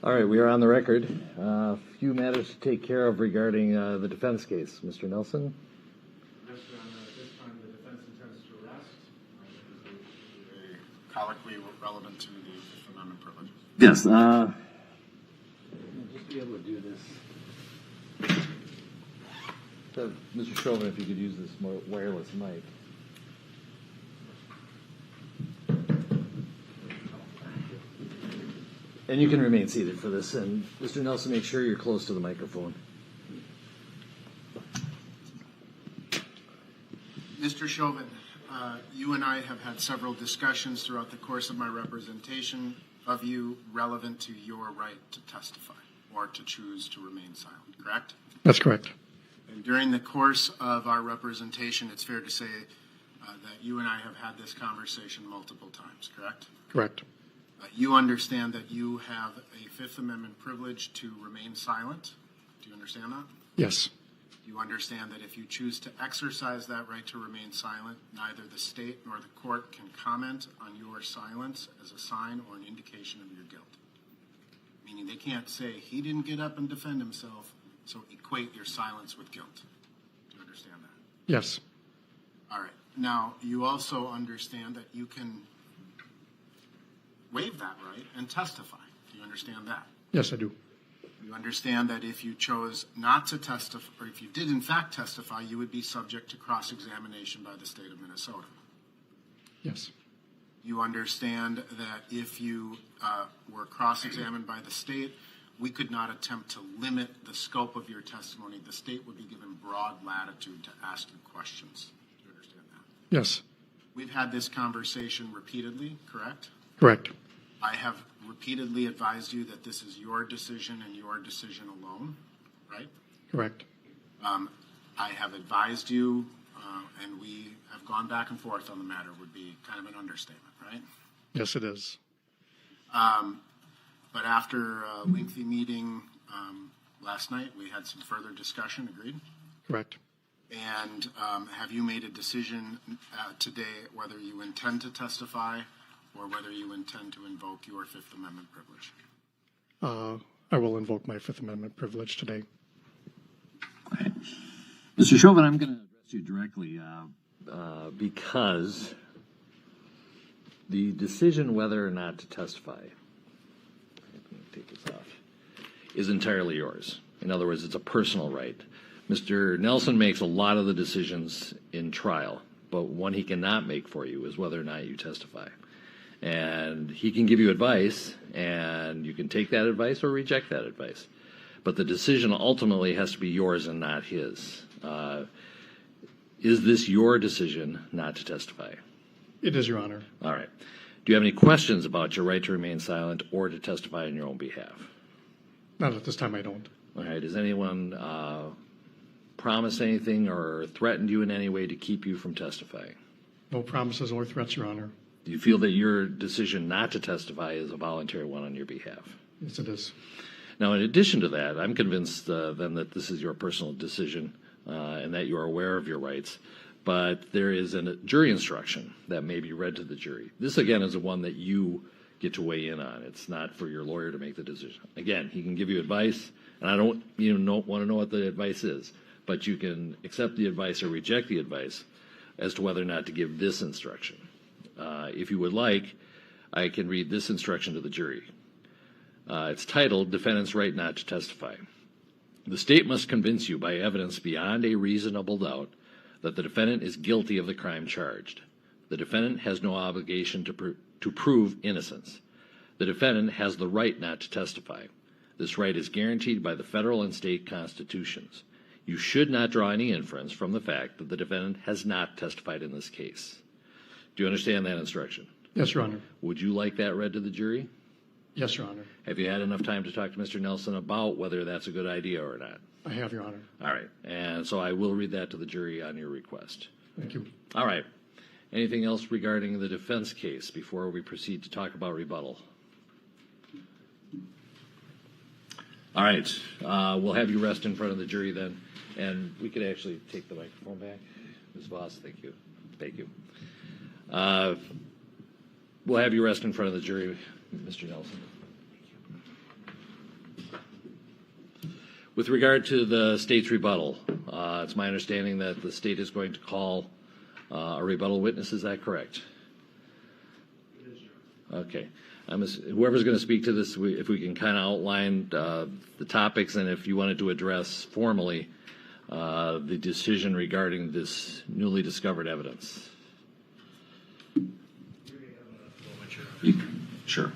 All right, we are on the record. A few matters to take care of regarding the defense case. Mr. Nelson? Yes, Your Honor. At this time, the defense intends to arrest. A colloquy relevant to the Fifth Amendment privilege. Yes. Just be able to do this. So, Mr. Chauvin, if you could use this more wireless mic. And you can remain seated for this. And Mr. Nelson, make sure you're close to the microphone. Mr. Chauvin, you and I have had several discussions throughout the course of my representation of you relevant to your right to testify or to choose to remain silent, correct? That's correct. And during the course of our representation, it's fair to say that you and I have had this conversation multiple times, correct? Correct. You understand that you have a Fifth Amendment privilege to remain silent. Do you understand that? Yes. You understand that if you choose to exercise that right to remain silent, neither the state nor the court can comment on your silence as a sign or an indication of your guilt. Meaning they can't say, he didn't get up and defend himself, so equate your silence with guilt. Do you understand that? Yes. All right. Now, you also understand that you can waive that right and testify. Do you understand that? Yes, I do. You understand that if you chose not to testify, or if you did in fact testify, you would be subject to cross-examination by the state of Minnesota. Yes. You understand that if you were cross-examined by the state, we could not attempt to limit the scope of your testimony. The state would be given broad latitude to ask you questions. Do you understand that? Yes. We've had this conversation repeatedly, correct? Correct. I have repeatedly advised you that this is your decision and your decision alone, right? Correct. I have advised you, and we have gone back and forth on the matter, would be kind of an understatement, right? Yes, it is. But after a lengthy meeting last night, we had some further discussion, agreed? Correct. And have you made a decision today whether you intend to testify or whether you intend to invoke your Fifth Amendment privilege? I will invoke my Fifth Amendment privilege today. All right. Mr. Chauvin, I'm going to address you directly because the decision whether or not to testify, take this off, is entirely yours. In other words, it's a personal right. Mr. Nelson makes a lot of the decisions in trial, but one he cannot make for you is whether or not you testify. And he can give you advice, and you can take that advice or reject that advice. But the decision ultimately has to be yours and not his. Is this your decision not to testify? It is, Your Honor. All right. Do you have any questions about your right to remain silent or to testify on your own behalf? Not at this time, I don't. All right. Has anyone promised anything or threatened you in any way to keep you from testifying? No promises or threats, Your Honor. Do you feel that your decision not to testify is a voluntary one on your behalf? Yes, it is. Now, in addition to that, I'm convinced then that this is your personal decision and that you are aware of your rights. But there is a jury instruction that may be read to the jury. This, again, is the one that you get to weigh in on. It's not for your lawyer to make the decision. Again, he can give you advice, and I don't want to know what the advice is, but you can accept the advice or reject the advice as to whether or not to give this instruction. If you would like, I can read this instruction to the jury. It's titled, Defendant's Right Not to Testify. The state must convince you by evidence beyond a reasonable doubt that the defendant is guilty of the crime charged. The defendant has no obligation to prove innocence. The defendant has the right not to testify. This right is guaranteed by the federal and state constitutions. You should not draw any inference from the fact that the defendant has not testified in this case. Do you understand that instruction? Yes, Your Honor. Would you like that read to the jury? Yes, Your Honor. Have you had enough time to talk to Mr. Nelson about whether that's a good idea or not? I have, Your Honor. All right. And so I will read that to the jury on your request. Thank you. All right. Anything else regarding the defense case before we proceed to talk about rebuttal? All right. We'll have you rest in front of the jury then. And we could actually take the microphone back. Ms. Voss, thank you. Thank you. We'll have you rest in front of the jury, Mr. Nelson. With regard to the state's rebuttal, it's my understanding that the state is going to call a rebuttal witness. Is that correct? It is, Your Honor. Okay. Whoever's going to speak to this, if we can kind of outline the topics, and if you wanted to address formally the decision regarding this newly discovered evidence. You may have a moment, Your Honor. Sure.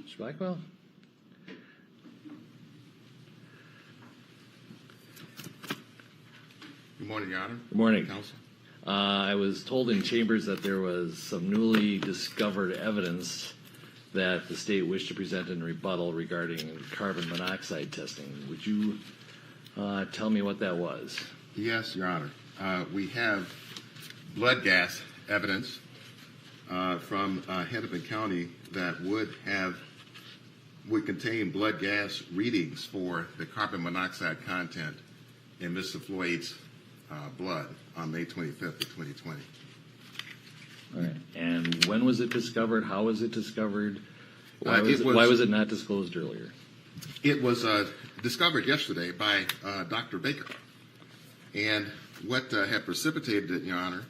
Mr. Blackwell? Good morning, Your Honor. Good morning. Counsel. I was told in chambers that there was some newly discovered evidence that the state wished to present in rebuttal regarding carbon monoxide testing. Would you tell me what that was? Yes, Your Honor. We have blood gas evidence from Hennepin County that would contain blood gas readings for the carbon monoxide content in Mr. Floyd's blood on May 25th of 2020. All right. And when was it discovered? How was it discovered? Why Why was it not disclosed earlier? It was discovered yesterday by Dr. Baker. And what had precipitated it, Your Honor,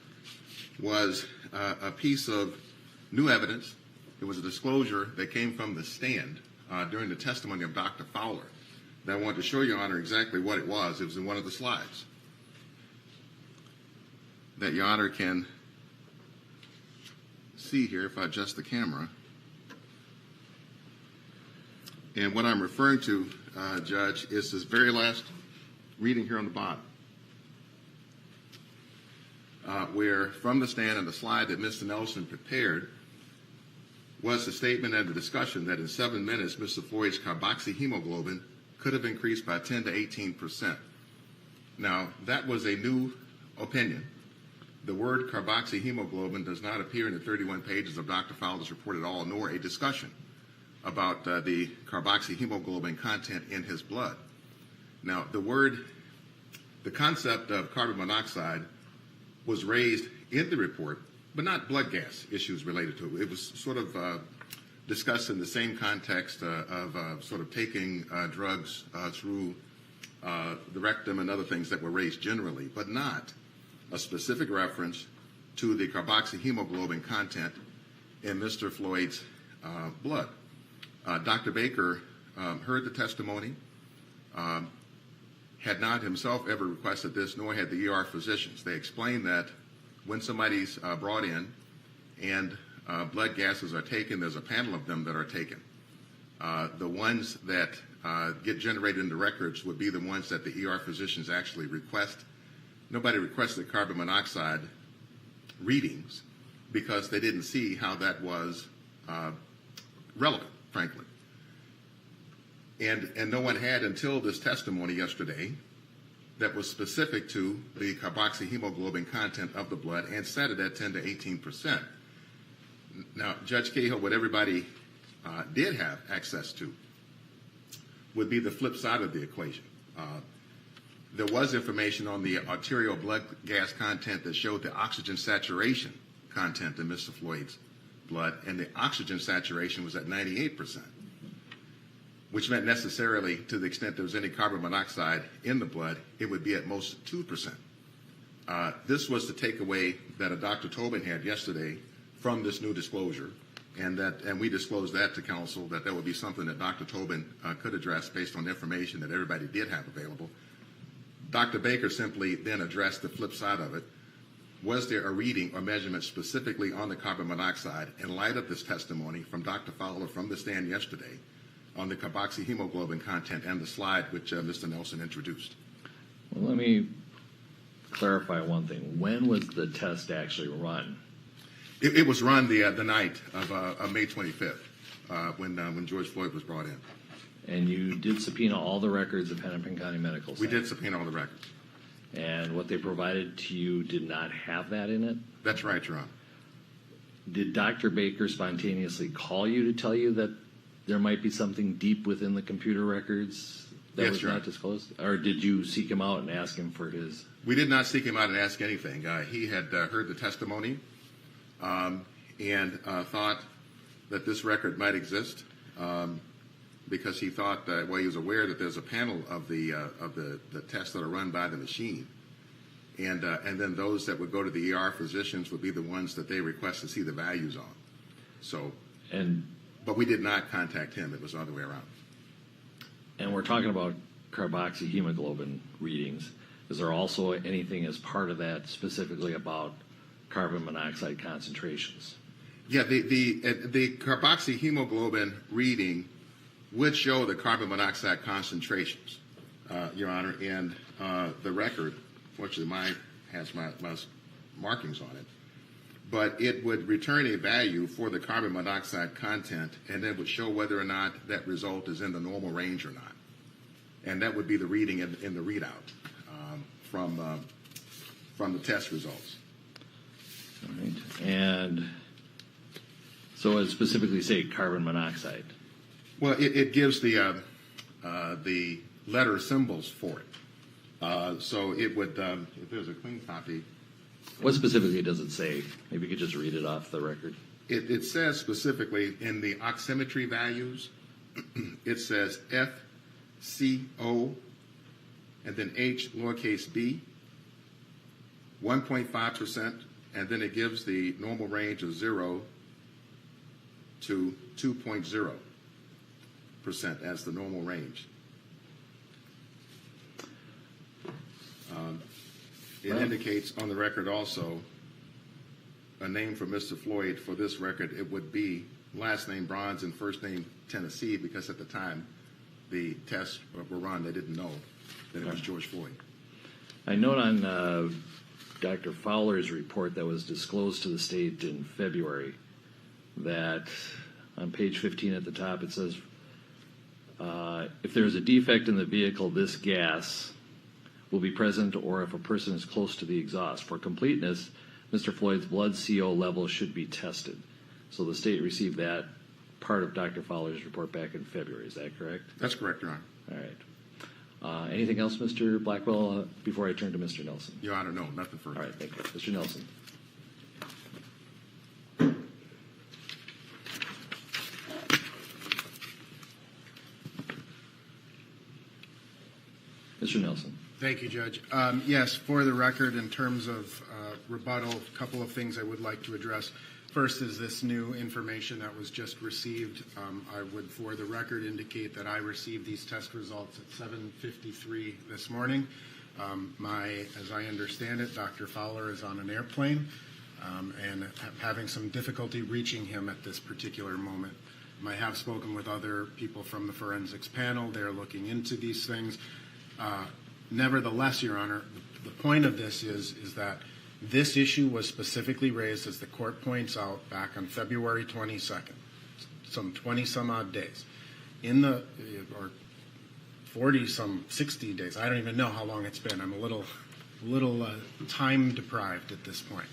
was a piece of new evidence. It was a disclosure that came from the stand during the testimony of Dr. Fowler. And I wanted to show Your Honor exactly what it was. It was in one of the slides that Your Honor can see here if I adjust the camera. And what I'm referring to, Judge, is this very last reading here on the bottom, where from the stand and the slide that Mr. Nelson prepared was the statement and the discussion that in 7 minutes, Mr. Floyd's carboxy hemoglobin could have increased by 10 to 18%. Now, that was a new opinion. The word carboxy hemoglobin does not appear in the 31 pages of Dr. Fowler's report at all, nor a discussion about the carboxy hemoglobin content in his blood. Now, the concept of carbon monoxide was raised in the report, but not blood gas issues related to it. It was sort of discussed in the same context of sort of taking drugs through the rectum and other things that were raised generally, but not a specific reference to the carboxy hemoglobin content in Mr. Floyd's blood. Dr. Baker heard the testimony, had not himself ever requested this, nor had the ER physicians. They explained that when somebody's brought in and blood gases are taken, there's a panel of them that are taken. The ones that get generated in the records would be the ones that the ER physicians actually request. Nobody requested carbon monoxide readings because they didn't see how that was relevant, frankly. And no one had until this testimony yesterday that was specific to the carboxy hemoglobin content of the blood and set it at 10 to 18%. Now, Judge Cahill, what everybody did have access to would be the flip side of the equation. There was information on the arterial blood gas content that showed the oxygen saturation content in Mr. Floyd's blood, and the oxygen saturation was at 98%, which meant necessarily, to the extent there was any carbon monoxide in the blood, it would be at most 2%. This was the takeaway that Dr. Tobin had yesterday from this new disclosure, and we disclosed that to counsel, that would be something that Dr. Tobin could address based on the information that everybody did have available. Dr. Baker simply then addressed the flip side of it. Was there a reading or measurement specifically on the carbon monoxide in light of this testimony from Dr. Fowler from the stand yesterday on the carboxy hemoglobin content and the slide which Mr. Nelson introduced? Well, let me clarify one thing. When was the test actually run? It was run the night of May 25th when George Floyd was brought in. And you did subpoena all the records of Hennepin County Medical Center? We did subpoena all the records. And what they provided to you did not have that in it? That's right, Your Honor. Did Dr. Baker spontaneously call you to tell you that there might be something deep within the computer records that was not disclosed? Or did you seek him out and ask him for his? We did not seek him out and ask anything. He had heard the testimony and thought that this record might exist because he thought that, well, he was aware that there's a panel of the tests that are run by the machine. And then those that would go to the ER physicians would be the ones that they request to see the values on. So, but we did not contact him. It was the other way around. And we're talking about carboxy hemoglobin readings. Is there also anything as part of that specifically about carbon monoxide concentrations? Yeah, the carboxy hemoglobin reading would show the carbon monoxide concentrations, Your Honor, and the record, fortunately mine has my markings on it, but it would return a value for the carbon monoxide content, and then would show whether or not that result is in the normal range or not. And that would be the reading in the readout from the test results. All right. And so it specifically say carbon monoxide? Well, it gives the letter symbols for it. So it would, if there's a clean copy. What specifically does it say? Maybe you could just read it off the record. It says specifically in the oximetry values, it says F, C, O, and then H, lowercase b, 1.5%, and then it gives the normal range of 0 to 2.0% as the normal range. It indicates on the record also a name for Mr. Floyd. For this record, it would be last name Bronze and first name Tennessee, because at the time the tests were run, they didn't know that it was George Floyd. I note on Dr. Fowler's report that was disclosed to the state in February that on page 15 at the top it says, if there is a defect in the vehicle, this gas will be present, or if a person is close to the exhaust. For completeness, Mr. Floyd's blood CO level should be tested. So the state received that part of Dr. Fowler's report back in February. Is that correct? That's correct, Your Honor. All right. Anything else, Mr. Blackwell, before I turn to Mr. Nelson? Your Honor, no, nothing further. All right, thank you. Mr. Nelson. Mr. Nelson. Thank you, Judge. Yes, for the record, in terms of rebuttal, a couple of things I would like to address. First is this new information that was just received. I would, for the record, indicate that I received these test results at 7:53 this morning. As I understand it, Dr. Fowler is on an airplane and having some difficulty reaching him at this particular moment. I have spoken with other people from the forensics panel. They're looking into these things. Nevertheless, Your Honor, the point of this is that this issue was specifically raised, as the court points out, back on February 22nd, some 20-some-odd days. 40-some, 60 days. I don't even know how long it's been. I'm a little time deprived at this point.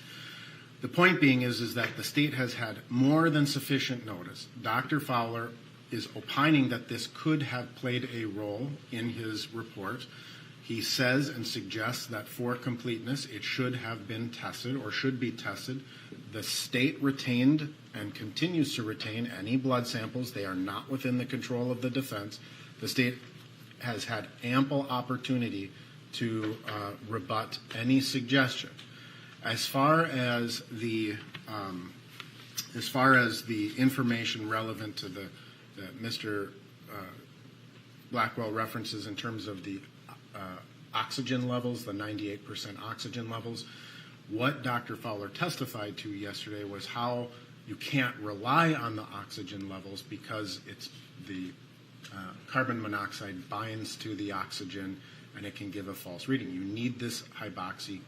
The point being is that the state has had more than sufficient notice. Dr. Fowler is opining that this could have played a role in his report. He says and suggests that for completeness, it should have been tested or should be tested. The state retained and continues to retain any blood samples. They are not within the control of the defense. The state has had ample opportunity to rebut any suggestion. As far as the information relevant to the Mr. Blackwell references in terms of the oxygen levels, the 98% oxygen levels, what Dr. Fowler testified to yesterday was how you can't rely on the oxygen levels because it's the carbon monoxide binds to the oxygen and it can give a false reading. You need this hypoxia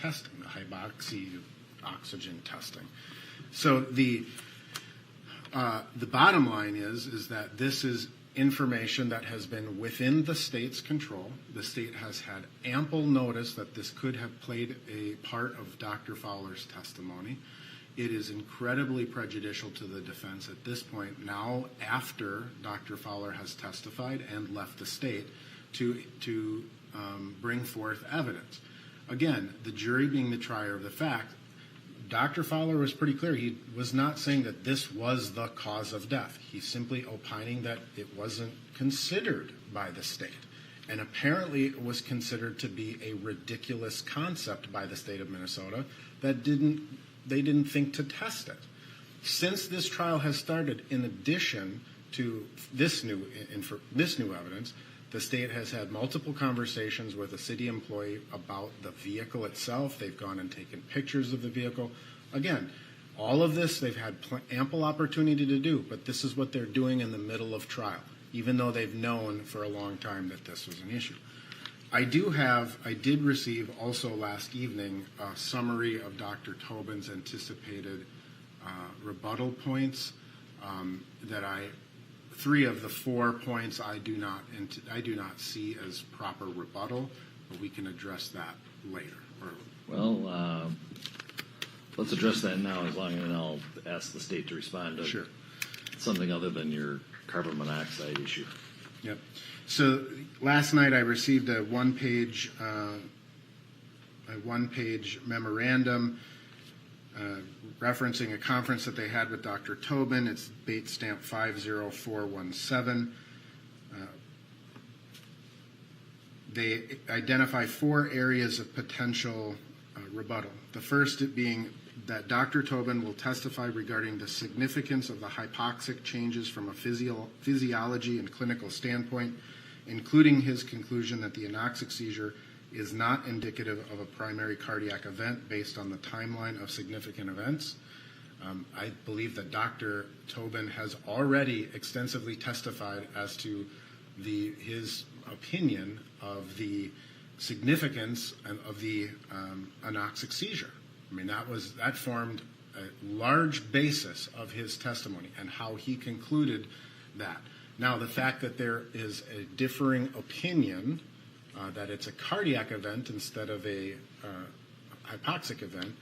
testing, the hypoxia oxygen testing. So the bottom line is that this is information that has been within the state's control. The state has had ample notice that this could have played a part of Dr. Fowler's testimony. It is incredibly prejudicial to the defense at this point, now after Dr. Fowler has testified and left the state, to bring forth evidence. Again, the jury being the trier of the fact, Dr. Fowler was pretty clear. He was not saying that this was the cause of death. He's simply opining that it wasn't considered by the state. And apparently it was considered to be a ridiculous concept by the state of Minnesota that they didn't think to test it. Since this trial has started, in addition to this new evidence, the state has had multiple conversations with a city employee about the vehicle itself. They've gone and taken pictures of the vehicle. Again, all of this they've had ample opportunity to do, but this is what they're doing in the middle of trial, even though they've known for a long time that this was an issue. I did receive also last evening a summary of Dr. Tobin's anticipated rebuttal points three of the 4 points I do not see as proper rebuttal, but we can address that later. Well, let's address that now, as long as I'll ask the state to respond to something other than your carbon monoxide issue. Yep. So last night I received a one-page memorandum referencing a conference that they had with Dr. Tobin. It's date stamp 50417. They identify 4 areas of potential rebuttal. The first being that Dr. Tobin will testify regarding the significance of the hypoxic changes from a physiology and clinical standpoint, including his conclusion that the anoxic seizure is not indicative of a primary cardiac event based on the timeline of significant events. I believe that Dr. Tobin has already extensively testified as to his opinion of the significance of the anoxic seizure. I mean, that formed a large basis of his testimony and how he concluded that. Now, the fact that there is a differing opinion that it's a cardiac event instead of a hypoxic event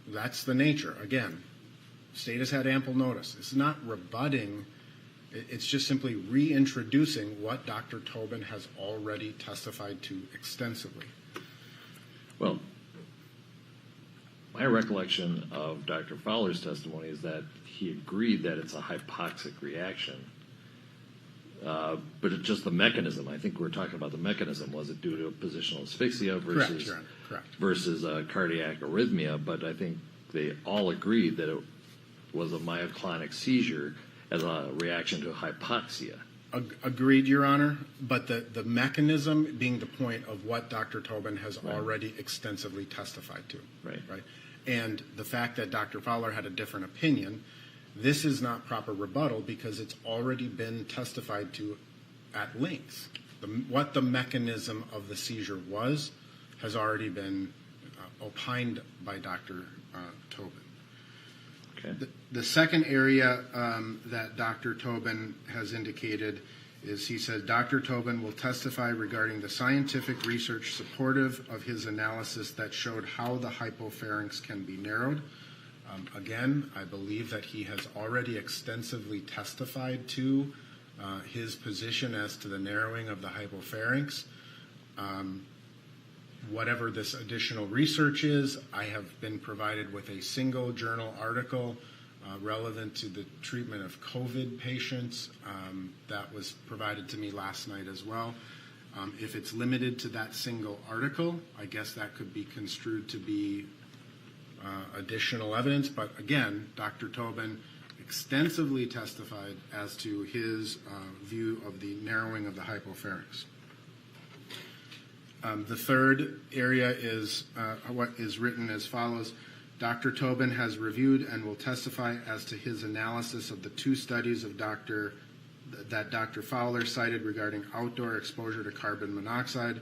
that's the nature. Again, state has had ample notice. It's not rebutting. It's just simply reintroducing what Dr. Tobin has already testified to extensively. Well, my recollection of Dr. Fowler's testimony is that he agreed that it's a hypoxic reaction. But it's just the mechanism. I think we're talking about the mechanism. Was it due to positional asphyxia versus cardiac arrhythmia? But I think they all agreed that it was a myoclonic seizure as a reaction to hypoxia. Agreed, Your Honor. But the mechanism being the point of what Dr. Tobin has already extensively testified to. Right. And the fact that Dr. Fowler had a different opinion, this is not proper rebuttal because it's already been testified to at length. What the mechanism of the seizure was has already been opined by Dr. Tobin. Okay. The second area that Dr. Tobin has indicated is he said, Dr. Tobin will testify regarding the scientific research supportive of his analysis that showed how the hypopharynx can be narrowed. Again, I believe that he has already extensively testified to his position as to the narrowing of the hypopharynx. Whatever this additional research is, I have been provided with a single journal article relevant to the treatment of COVID patients that was provided to me last night as well. If it's limited to that single article, I guess that could be construed to be additional evidence. But again, Dr. Tobin extensively testified as to his view of the narrowing of the hypopharynx. The third area is what is written as follows. Dr. Tobin has reviewed and will testify as to his analysis of the two studies of that Dr. Fowler cited regarding outdoor exposure to carbon monoxide.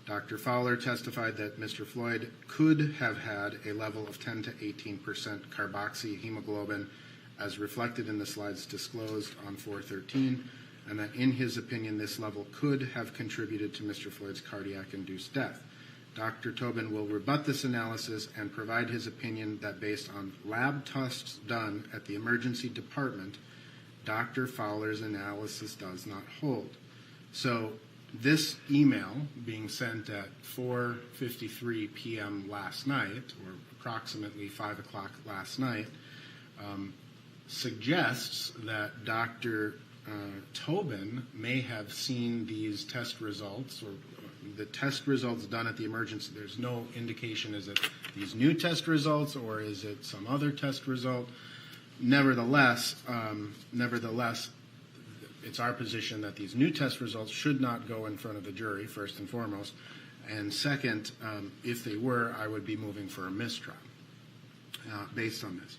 Dr. Fowler testified that Mr. Floyd could have had a level of 10 to 18% carboxy hemoglobin as reflected in the slides disclosed on 413, and that in his opinion this level could have contributed to Mr. Floyd's cardiac-induced death. Dr. Tobin will rebut this analysis and provide his opinion that based on lab tests done at the emergency department, Dr. Fowler's analysis does not hold. So this email being sent at 4:53 p.m. last night, or approximately 5 o'clock last night, suggests that Dr. Tobin may have seen these test results, or the test results done at the emergency. There's no indication, is it these new test results or is it some other test result? Nevertheless, it's our position that these new test results should not go in front of the jury, first and foremost. And second, if they were, I would be moving for a mistrial based on this,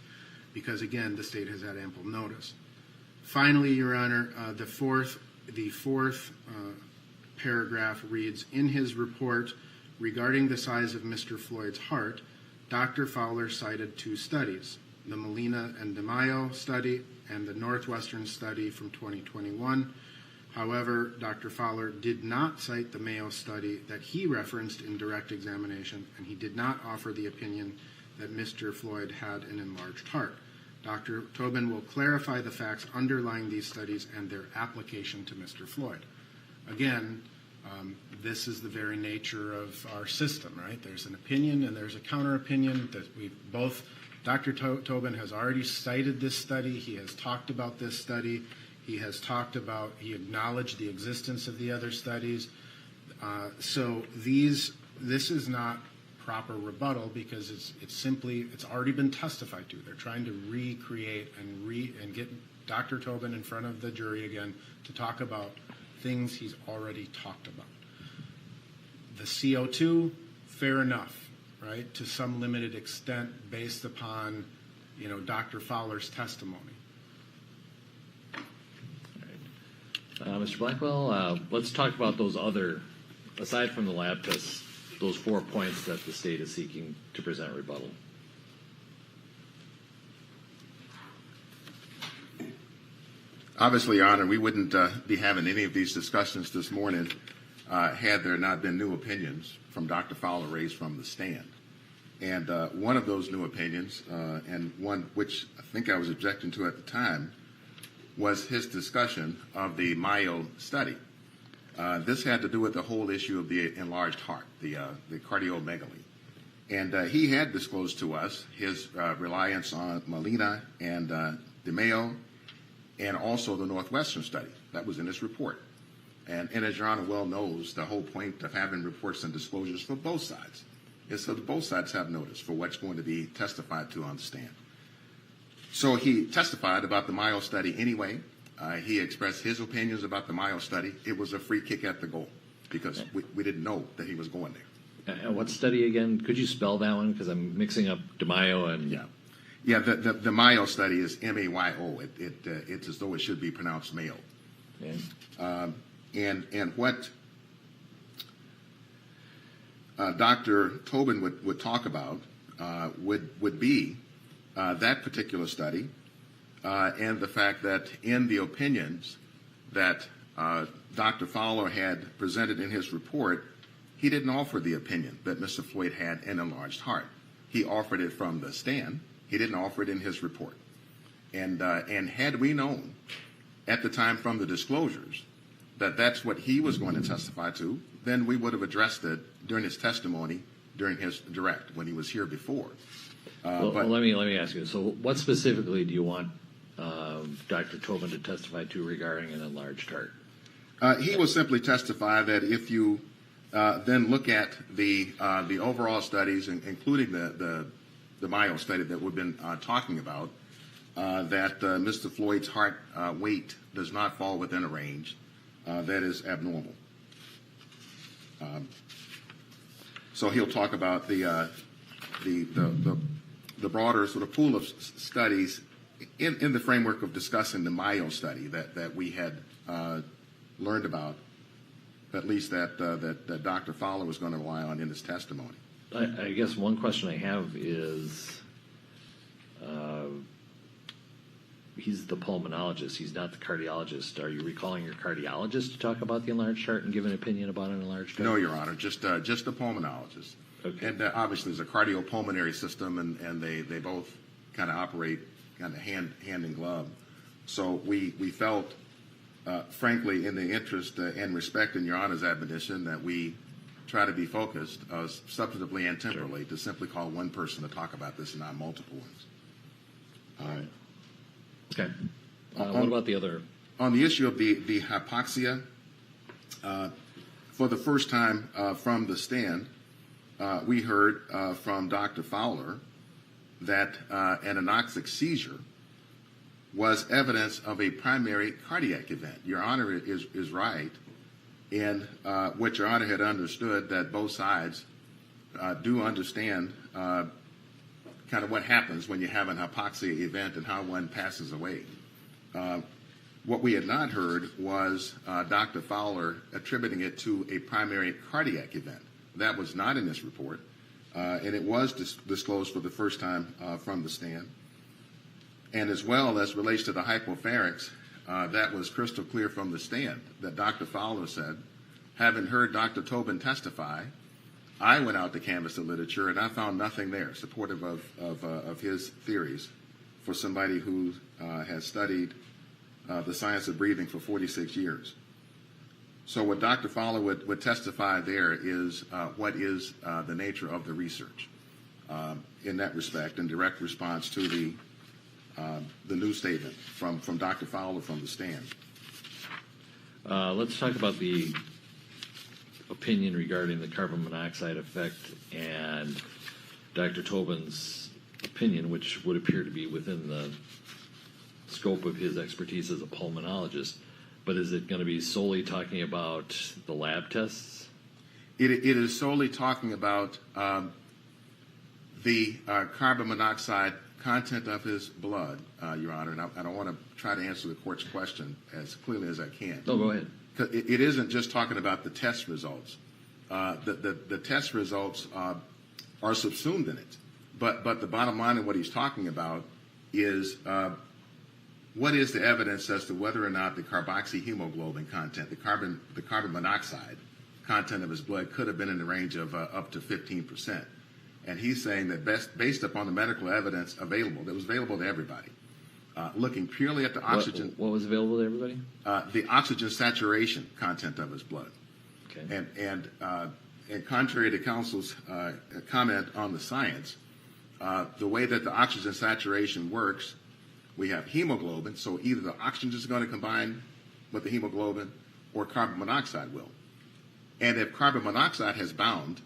because again, the state has had ample notice. Finally, Your Honor, the fourth paragraph reads, in his report regarding the size of Mr. Floyd's heart, Dr. Fowler cited two studies, the Molina and DeMaio study and the Northwestern study from 2021. However, Dr. Fowler did not cite the Mayo study that he referenced in direct examination, and he did not offer the opinion that Mr. Floyd had an enlarged heart. Dr. Tobin will clarify the facts underlying these studies and their application to Mr. Floyd. Again, this is the very nature of our system, right? There's an opinion and there's a counter opinion that we both, Dr. Tobin has already cited this study. He has talked about this study. He acknowledged the existence of the other studies. So this is not proper rebuttal because it's already been testified to. They're trying to recreate and get Dr. Tobin in front of the jury again to talk about things he's already talked about. The CO2, fair enough, right, to some limited extent based upon, Dr. Fowler's testimony. All right. Mr. Blackwell, let's talk about those other, aside from the lab tests, those 4 points that the state is seeking to present rebuttal. Obviously, Your Honor, we wouldn't be having any of these discussions this morning had there not been new opinions from Dr. Fowler raised from the stand. And one of those new opinions, and one which I think I was objecting to at the time, was his discussion of the Mayo study. This had to do with the whole issue of the enlarged heart, the cardiomegaly. And he had disclosed to us his reliance on Molina and DeMaio, and also the Northwestern study. That was in his report. And as Your Honor well knows, the whole point of having reports and disclosures for both sides is so that both sides have notice for what's going to be testified to on the stand. So he testified about the Mayo study anyway. He expressed his opinions about the Mayo study. It was a free kick at the goal because we didn't know that he was going there. And what study again? Could you spell that one? Because I'm mixing up DeMaio and... Yeah, the Mayo study is M-A-Y-O. It's as though it should be pronounced Mayo. Okay. And what Dr. Tobin would talk about would be that particular study and the fact that in the opinions that Dr. Fowler had presented in his report, he didn't offer the opinion that Mr. Floyd had an enlarged heart. He offered it from the stand. He didn't offer it in his report. And had we known at the time from the disclosures that that's what he was going to testify to, then we would have addressed it during his testimony, during his direct, when he was here before. Well, let me ask you. So, what specifically do you want Dr. Tobin to testify to regarding an enlarged heart? He will simply testify that if you then look at the overall studies, including the Mayo study that we've been talking about, that Mr. Floyd's heart weight does not fall within a range that is abnormal. So he'll talk about the broader sort of pool of studies in the framework of discussing the Mayo study that we had learned about, at least that Dr. Fowler was going to rely on in his testimony. I guess one question I have is, he's the pulmonologist. He's not the cardiologist. Are you recalling your cardiologist to talk about the enlarged heart and give an opinion about an enlarged heart? No, Your Honor, just a pulmonologist. Okay. And obviously there's a cardiopulmonary system, and they both kind of operate kind of hand in glove. So we felt, frankly, in the interest and respect in Your Honor's admonition, that we try to be focused substantively and temporally to simply call one person to talk about this and not multiple ones. All right. Okay. What about the other? On the issue of the hypoxia, for the first time from the stand, we heard from Dr. Fowler that an anoxic seizure was evidence of a primary cardiac event. Your Honor is right in what Your Honor had understood, that both sides do understand kind of what happens when you have an hypoxia event and how one passes away. What we had not heard was Dr. Fowler attributing it to a primary cardiac event. That was not in this report, and it was disclosed for the first time from the stand. And as well as relates to the hypopharynx, that was crystal clear from the stand that Dr. Fowler said, having heard Dr. Tobin testify, I went out to canvass the literature and I found nothing there supportive of his theories for somebody who has studied the science of breathing for 46 years. So what Dr. Fowler would testify there is what is the nature of the research in that respect, in direct response to the new statement from Dr. Fowler from the stand. Let's talk about the opinion regarding the carbon monoxide effect and Dr. Tobin's opinion, which would appear to be within the scope of his expertise as a pulmonologist. But is it going to be solely talking about the lab tests? It is solely talking about the carbon monoxide content of his blood, Your Honor, and I don't want to try to answer the court's question as clearly as I can. No, go ahead. It isn't just talking about the test results. The test results are subsumed in it, but the bottom line of what he's talking about is what is the evidence as to whether or not the carboxy hemoglobin content, the carbon monoxide content of his blood could have been in the range of up to 15%. And he's saying that based upon the medical evidence available, that was available to everybody, looking purely at the oxygen. What was available to everybody? The oxygen saturation content of his blood. Okay. And contrary to counsel's comment on the science, the way that the oxygen saturation works, we have hemoglobin, so either the oxygen is going to combine with the hemoglobin or carbon monoxide will. And if carbon monoxide has bound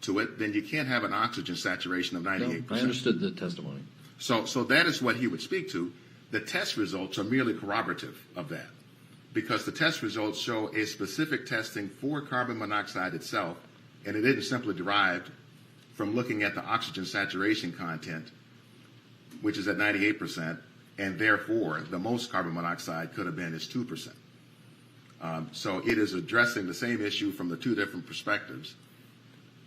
to it, then you can't have an oxygen saturation of 98%. No, I understood the testimony. So that is what he would speak to. The test results are merely corroborative of that, because the test results show a specific testing for carbon monoxide itself, and it isn't simply derived from looking at the oxygen saturation content, which is at 98%, and therefore the most carbon monoxide could have been is 2%. So it is addressing the same issue from the two different perspectives,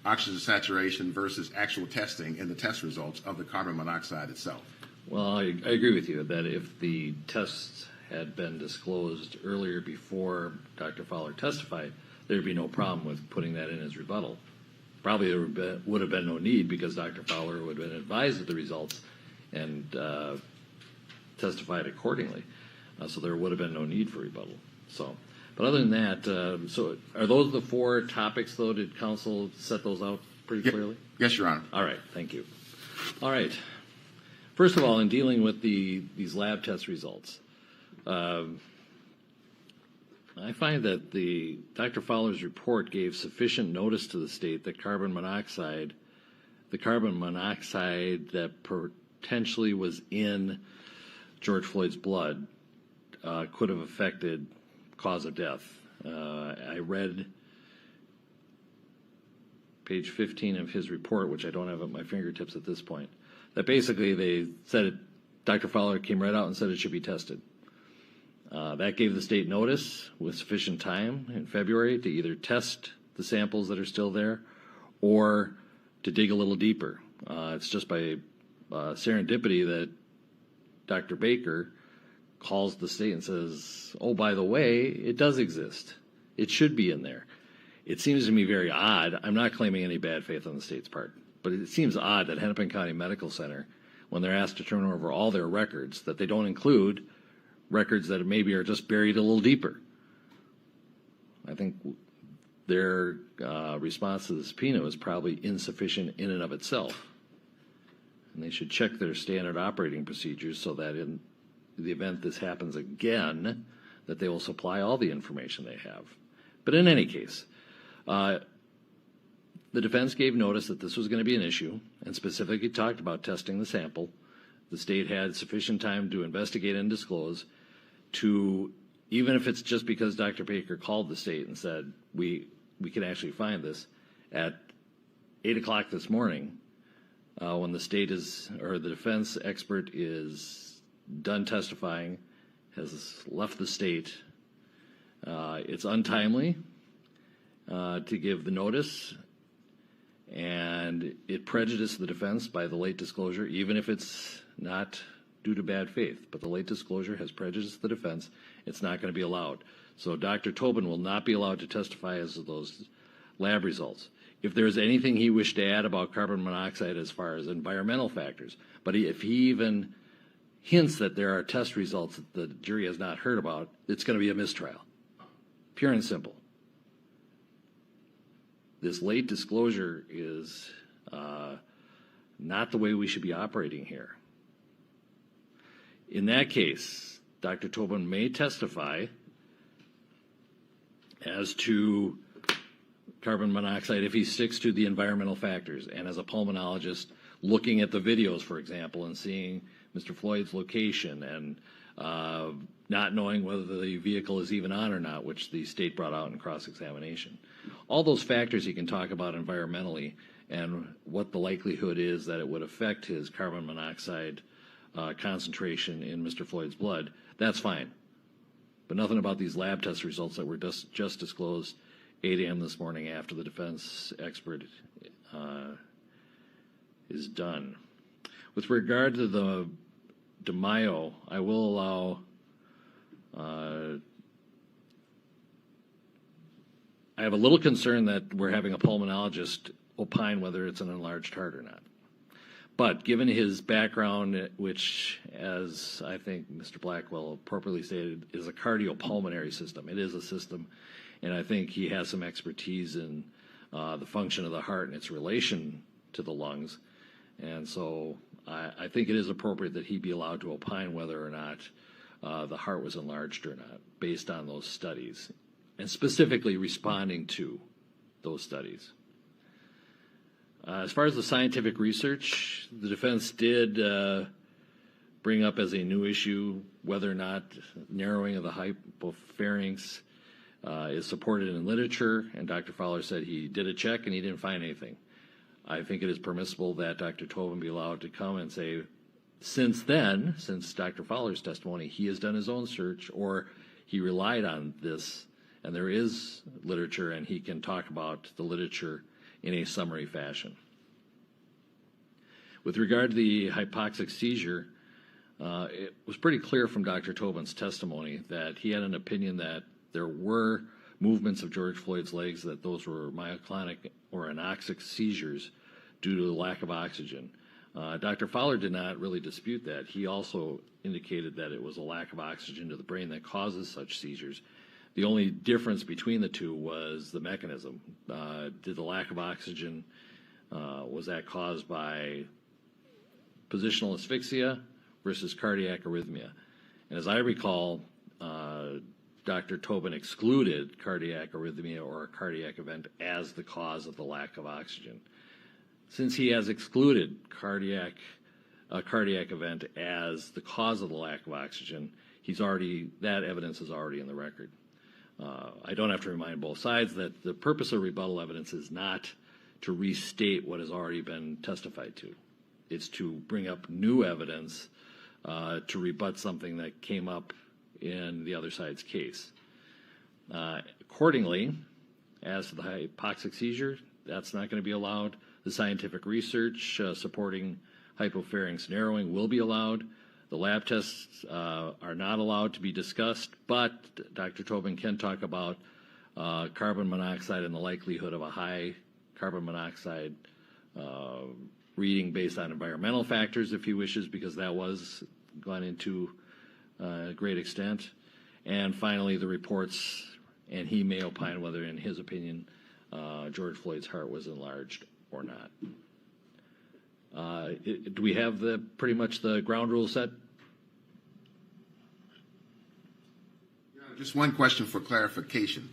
oxygen saturation versus actual testing in the test results of the carbon monoxide itself. Well, I agree with you that if the tests had been disclosed earlier before Dr. Fowler testified, there'd be no problem with putting that in his rebuttal. Probably there would have been no need because Dr. Fowler would have been advised of the results and testified accordingly. So there would have been no need for rebuttal. So, but other than that, so are those the four topics, though? Did counsel set those out pretty clearly? Yes, Your Honor. All right, thank you. All right. First of all, in dealing with these lab test results, I find that Dr. Fowler's report gave sufficient notice to the state that the carbon monoxide that potentially was in George Floyd's blood could have affected cause of death. I read page 15 of his report, which I don't have at my fingertips at this point, that basically they said Dr. Fowler came right out and said it should be tested. That gave the state notice with sufficient time in February to either test the samples that are still there or to dig a little deeper. It's just by serendipity that Dr. Baker calls the state and says, oh, by the way, it does exist. It should be in there. It seems to me very odd. I'm not claiming any bad faith on the state's part, but it seems odd that Hennepin County Medical Center, when they're asked to turn over all their records, that they don't include records that maybe are just buried a little deeper. I think their response to the subpoena was probably insufficient in and of itself. And they should check their standard operating procedures so that in the event this happens again, that they will supply all the information they have. But in any case, the defense gave notice that this was going to be an issue and specifically talked about testing the sample. The state had sufficient time to investigate and disclose to, even if it's just because Dr. Baker called the state and said, we can actually find this, at 8 o'clock this morning, when the state is, or the defense expert is done testifying, has left the state, it's untimely to give the notice, and it prejudiced the defense by the late disclosure, even if it's not due to bad faith. But the late disclosure has prejudiced the defense. It's not going to be allowed. So Dr. Tobin will not be allowed to testify as to those lab results. If there's anything he wished to add about carbon monoxide as far as environmental factors, but if he even hints that there are test results that the jury has not heard about, it's going to be a mistrial. Pure and simple. This late disclosure is not the way we should be operating here. In that case, Dr. Tobin may testify as to carbon monoxide if he sticks to the environmental factors. And as a pulmonologist, looking at the videos, for example, and seeing Mr. Floyd's location and not knowing whether the vehicle is even on or not, which the state brought out in cross-examination. All those factors he can talk about environmentally and what the likelihood is that it would affect his carbon monoxide concentration in Mr. Floyd's blood, that's fine. But nothing about these lab test results that were just disclosed 8 a.m. this morning after the defense expert is done. With regard to the DeMaio, I will allow I have a little concern that we're having a pulmonologist opine whether it's an enlarged heart or not. But given his background, which, as I think Mr. Blackwell appropriately stated, is a cardiopulmonary system, it is a system, and I think he has some expertise in the function of the heart and its relation to the lungs. And so I think it is appropriate that he be allowed to opine whether or not the heart was enlarged or not, based on those studies, and specifically responding to those studies. As far as the scientific research, the defense did bring up as a new issue whether or not narrowing of the hypopharynx is supported in literature, and Dr. Fowler said he did a check and he didn't find anything. I think it is permissible that Dr. Tobin be allowed to come and say, since then, since Dr. Fowler's testimony, he has done his own search or he relied on this, and there is literature, and he can talk about the literature in a summary fashion. With regard to the hypoxic seizure, it was pretty clear from Dr. Tobin's testimony that he had an opinion that there were movements of George Floyd's legs, that those were myoclonic or anoxic seizures due to the lack of oxygen. Dr. Fowler did not really dispute that. He also indicated that it was a lack of oxygen to the brain that causes such seizures. The only difference between the two was the mechanism. Did the lack of oxygen, was that caused by positional asphyxia versus cardiac arrhythmia? And as I recall, Dr. Tobin excluded cardiac arrhythmia or a cardiac event as the cause of the lack of oxygen. Since he has excluded a cardiac event as the cause of the lack of oxygen, that evidence is already in the record. I don't have to remind both sides that the purpose of rebuttal evidence is not to restate what has already been testified to. It's to bring up new evidence to rebut something that came up in the other side's case. Accordingly, as to the hypoxic seizure, that's not going to be allowed. The scientific research supporting hypopharynx narrowing will be allowed. The lab tests are not allowed to be discussed, but Dr. Tobin can talk about carbon monoxide and the likelihood of a high carbon monoxide reading based on environmental factors if he wishes, because that was gone into a great extent. And finally, the reports, and he may opine whether, in his opinion, George Floyd's heart was enlarged or not. Do we have pretty much the ground rules set? Just one question for clarification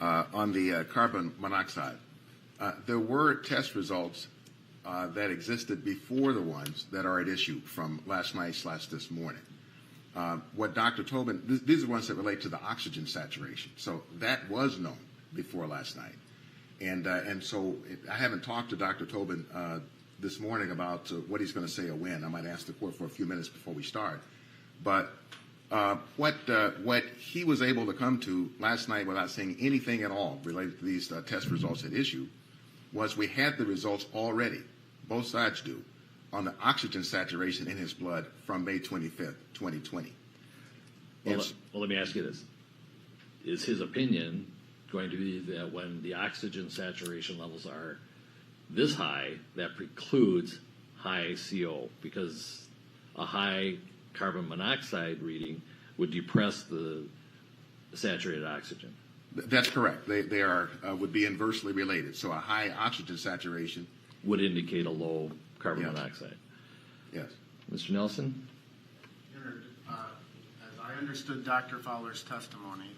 on the carbon monoxide. There were test results that existed before the ones that are at issue from last night/this morning. What Dr. Tobin, these are ones that relate to the oxygen saturation. So that was known before last night. And so I haven't talked to Dr. Tobin this morning about what he's going to say or when. I might ask the court for a few minutes before we start. But what he was able to come to last night without saying anything at all related to these test results at issue was we had the results already, both sides do, on the oxygen saturation in his blood from May 25th, 2020. Well, let me ask you this. Is his opinion going to be that when the oxygen saturation levels are this high, that precludes high CO, because a high carbon monoxide reading would depress the saturated oxygen? That's correct. They are would be inversely related. So a high oxygen saturation would indicate a low carbon monoxide. Yes. Mr. Nelson? As I understood Dr. Fowler's testimony,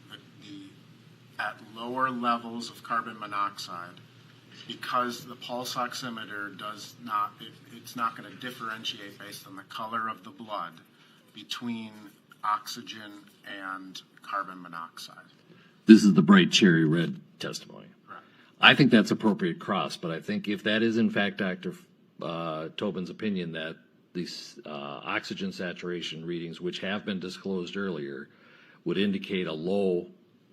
at lower levels of carbon monoxide, because the pulse oximeter it's not going to differentiate based on the color of the blood between oxygen and carbon monoxide. This is the bright cherry red testimony. Correct. I think that's appropriate cross, but I think if that is in fact Dr. Tobin's opinion that these oxygen saturation readings, which have been disclosed earlier, would indicate a low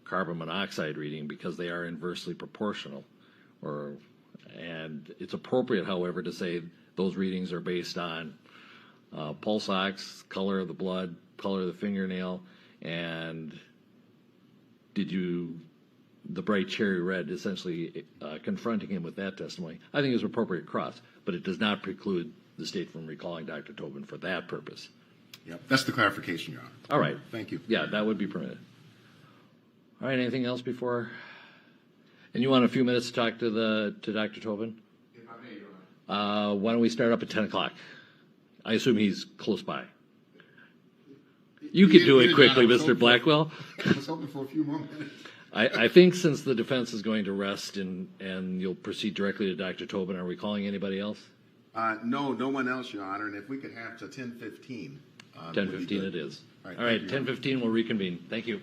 carbon monoxide reading because they are inversely proportional, and it's appropriate, however, to say those readings are based on pulse ox, color of the blood, color of the fingernail, and the bright cherry red, essentially confronting him with that testimony, I think is appropriate cross, but it does not preclude the state from recalling Dr. Tobin for that purpose. Yep, that's the clarification, Your Honor. All right. Thank you. Yeah, that would be permitted. All right, anything else before? And you want a few minutes to talk to Dr. Tobin? If I may, Your Honor. Why don't we start up at 10 o'clock? I assume he's close by. You could do it quickly, Mr. Blackwell. I was hoping for a few more minutes. I think since the defense is going to rest and you'll proceed directly to Dr. Tobin, are we calling anybody else? No one else, Your Honor. And if we could have to 10:15. 10:15 it is. All right, All right, thank you, Your Honor. 10:15 we'll reconvene. Thank you.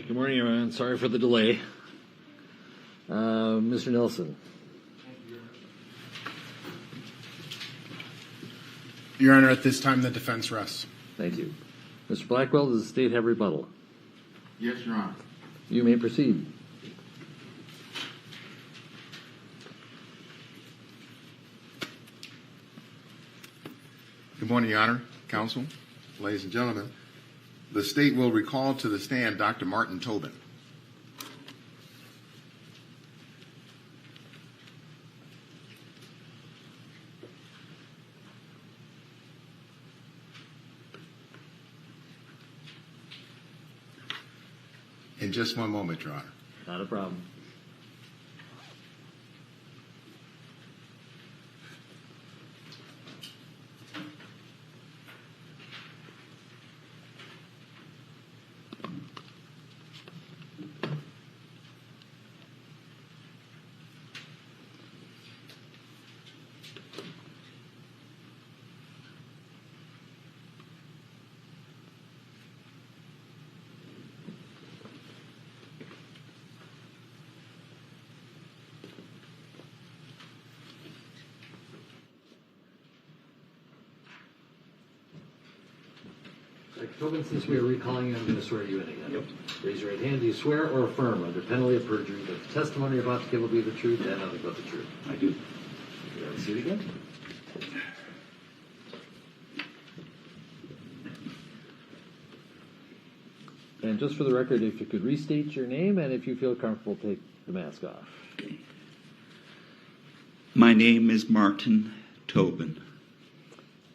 Good morning, everyone. Sorry for the delay. Mr. Nelson. Your Honor, at this time, the defense rests. Thank you. Mr. Blackwell, does the state have rebuttal? Yes, Your Honor. You may proceed. Good morning, Your Honor, counsel, ladies and gentlemen. The state will recall to the stand Dr. Martin Tobin. In just one moment, Your Honor. Not a problem. Dr. Tobin, since we are recalling you, I'm going to swear you in again. Yep. Raise your right hand. Do you swear or affirm under penalty of perjury that the testimony you're about to give will be the truth and nothing but the truth? I do. You have a seat again. And just for the record, if you could restate your name and if you feel comfortable, take the mask off. My name is Martin Tobin.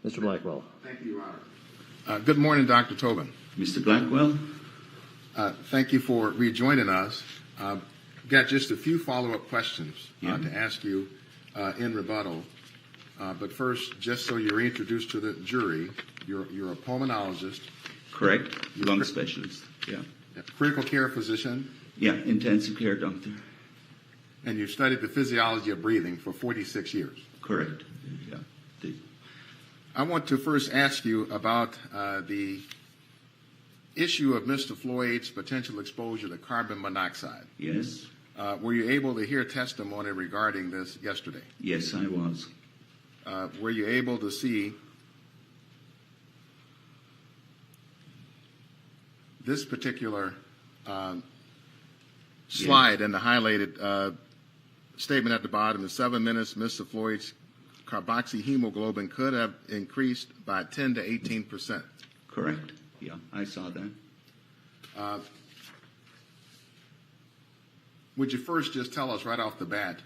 Mr. Blackwell. Thank you, Your Honor. Good morning, Dr. Tobin. Mr. Blackwell? Thank you for rejoining us. Got just a few follow-up questions Yeah. to ask you in rebuttal. But first, just so you're introduced to the jury, you're a pulmonologist, Correct. Lung specialist. Yeah. a critical care physician, Yeah, intensive care doctor. and you've studied the physiology of breathing for 46 years. Correct. Yeah. I want to first ask you about the issue of Mr. Floyd's potential exposure to carbon monoxide. Yes. Were you able to hear testimony regarding this yesterday? Yes, I was. Were you able to see this particular slide and the highlighted statement at the bottom? In 7 minutes, Mr. Floyd's carboxy hemoglobin could have increased by 10 to 18%. Correct. Yeah, I saw that. Would you first just tell us right off the bat,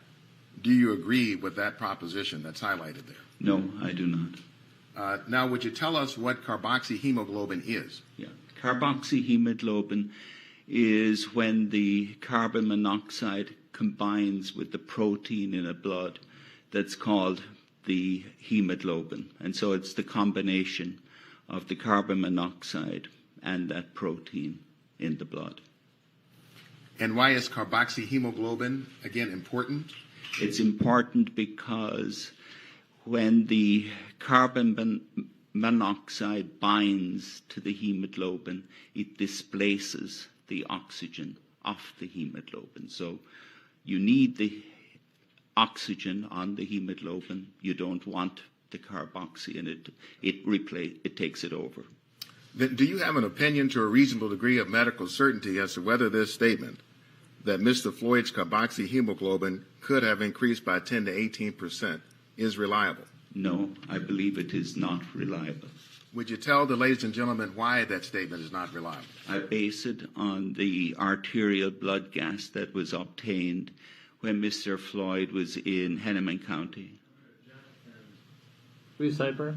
do you agree with that proposition that's highlighted there? No, I do not. Now, would you tell us what carboxy hemoglobin is? Yeah. Carboxy hemoglobin is when the carbon monoxide combines with the protein in a blood that's called the hemoglobin. And so it's the combination of the carbon monoxide and that protein in the blood. And why is carboxy hemoglobin, again, important? It's important because when the carbon monoxide binds to the hemoglobin, it displaces the oxygen off the hemoglobin. So you need the oxygen on the hemoglobin. You don't want the carboxy, and it takes it over. Then do you have an opinion to a reasonable degree of medical certainty as to whether this statement that Mr. Floyd's carboxy hemoglobin could have increased by 10 to 18% is reliable? No, I believe it is not reliable. Would you tell the ladies and gentlemen why that statement is not reliable? I base it on the arterial blood gas that was obtained when Mr. Floyd was in Hennepin County. Please, sidebar.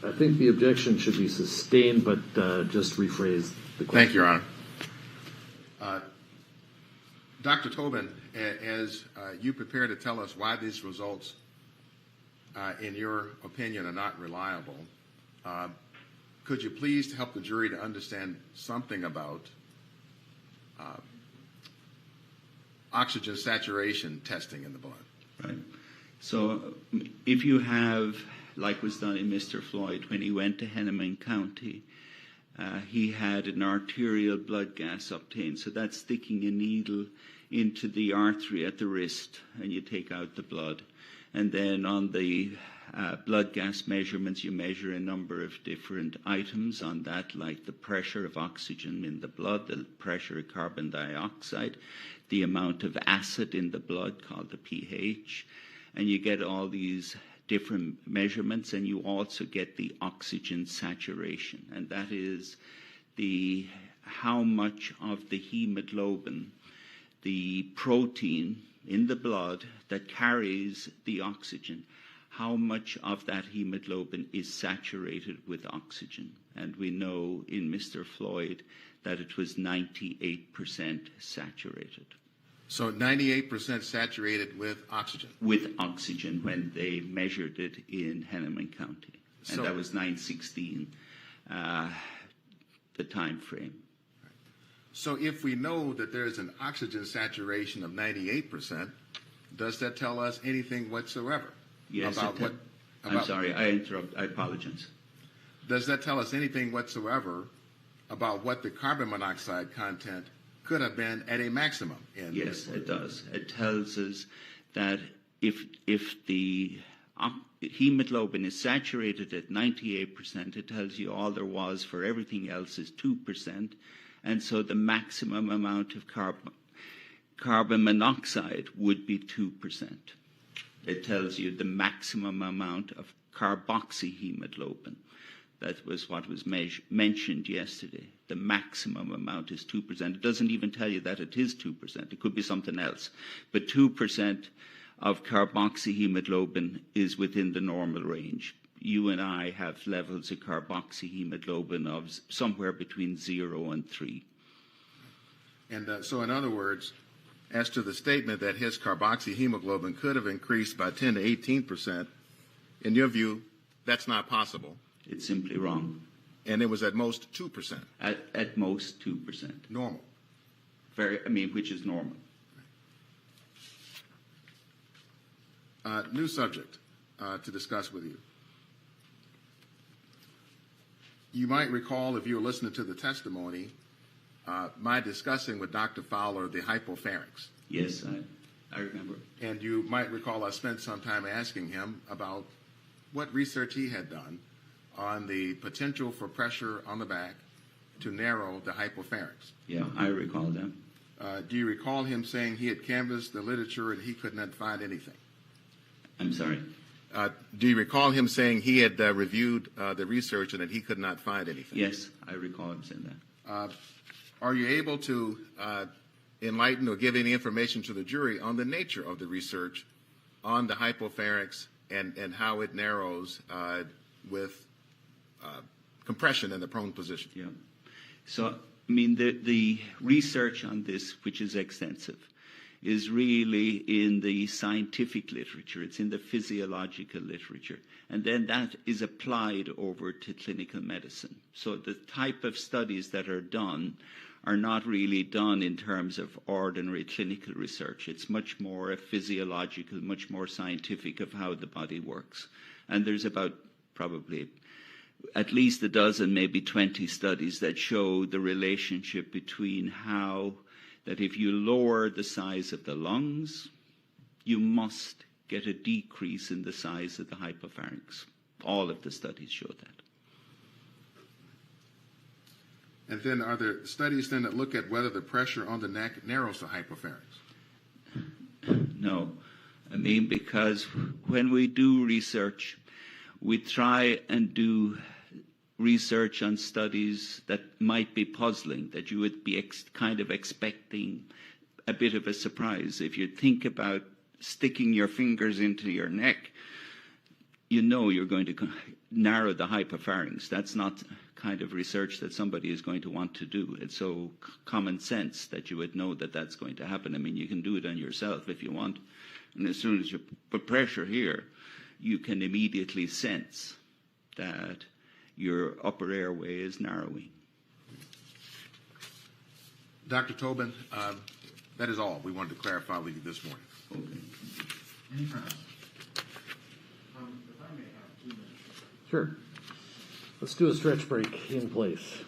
I think the objection should be sustained, but just rephrase the question. Thank you, Your Honor. Dr. Tobin, as you prepare to tell us why these results, in your opinion, are not reliable, could you please help the jury to understand something about oxygen saturation testing in the blood? Right. So if you have, like was done in Mr. Floyd when he went to Henneman County, he had an arterial blood gas obtained. So that's sticking a needle into the artery at the wrist, and you take out the blood. And then on the blood gas measurements, you measure a number of different items on that, like the pressure of oxygen in the blood, the pressure of carbon dioxide, the amount of acid in the blood called the pH, and you get all these different measurements, and you also get the oxygen saturation, and that is how much of the hemoglobin, the protein in the blood that carries the oxygen, how much of that hemoglobin is saturated with oxygen. And we know in Mr. Floyd that it was 98% saturated. So 98% saturated with oxygen? With oxygen when they measured it in Henneman County. And that was 9/16, the time frame. So if we know that there's an oxygen saturation of 98%, does that tell us anything whatsoever? Yes, about what? I'm sorry, I interrupted. I apologize. Does that tell us anything whatsoever about what the carbon monoxide content could have been at a maximum? Yes, it does. It tells us that if the hemoglobin is saturated at 98%, it tells you all there was for everything else is 2%. And so the maximum amount of carbon monoxide would be 2%. It tells you the maximum amount of carboxy hemoglobin. That was what was mentioned yesterday. The maximum amount is 2%. It doesn't even tell you that it is 2%. It could be something else. But 2% of carboxy hemoglobin is within the normal range. You and I have levels of carboxy hemoglobin of somewhere between 0 and 3. And so in other words, as to the statement that his carboxy hemoglobin could have increased by 10 to 18%, in your view, that's not possible. It's simply wrong. And it was at most 2%. At most 2%. Normal. Which is normal. New subject to discuss with you. You might recall, if you were listening to the testimony, my discussing with Dr. Fowler the hypopharynx. Yes, I remember. And you might recall I spent some time asking him about what research he had done on the potential for pressure on the back to narrow the hypopharynx. Yeah, I recall that. Do you recall him saying he had canvassed the literature and he could not find anything? I'm sorry? Do you recall him saying he had reviewed the research and that he could not find anything? Yes, I recall him saying that. Are you able to enlighten or give any information to the jury on the nature of the research on the hypopharynx and how it narrows with compression in the prone position? Yeah. So, the research on this, which is extensive, is really in the scientific literature. It's in the physiological literature. And then that is applied over to clinical medicine. So the type of studies that are done are not really done in terms of ordinary clinical research. It's much more physiological, much more scientific of how the body works. And there's about probably at least a dozen, maybe 20 studies that show the relationship between how that if you lower the size of the lungs, you must get a decrease in the size of the hypopharynx. All of the studies show that. And then are there studies then that look at whether the pressure on the neck narrows the hypopharynx? No. Because when we do research, we try and do research on studies that might be puzzling, that you would be kind of expecting a bit of a surprise. If you think about sticking your fingers into your neck, you know you're going to narrow the hypopharynx. That's not kind of research that somebody is going to want to do. It's so common sense that you would know that that's going to happen. I mean, you can do it on yourself if you want. And as soon as you put pressure here, you can immediately sense that your upper airway is narrowing. Dr. Tobin, that is all we wanted to clarify with you this morning. Okay. Any comments? If I may have 2 minutes. Sure. Let's do a stretch break in place.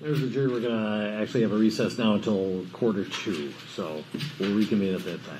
There's the jury. We're going to actually have a recess now until 1:45, so we'll reconvene at that time.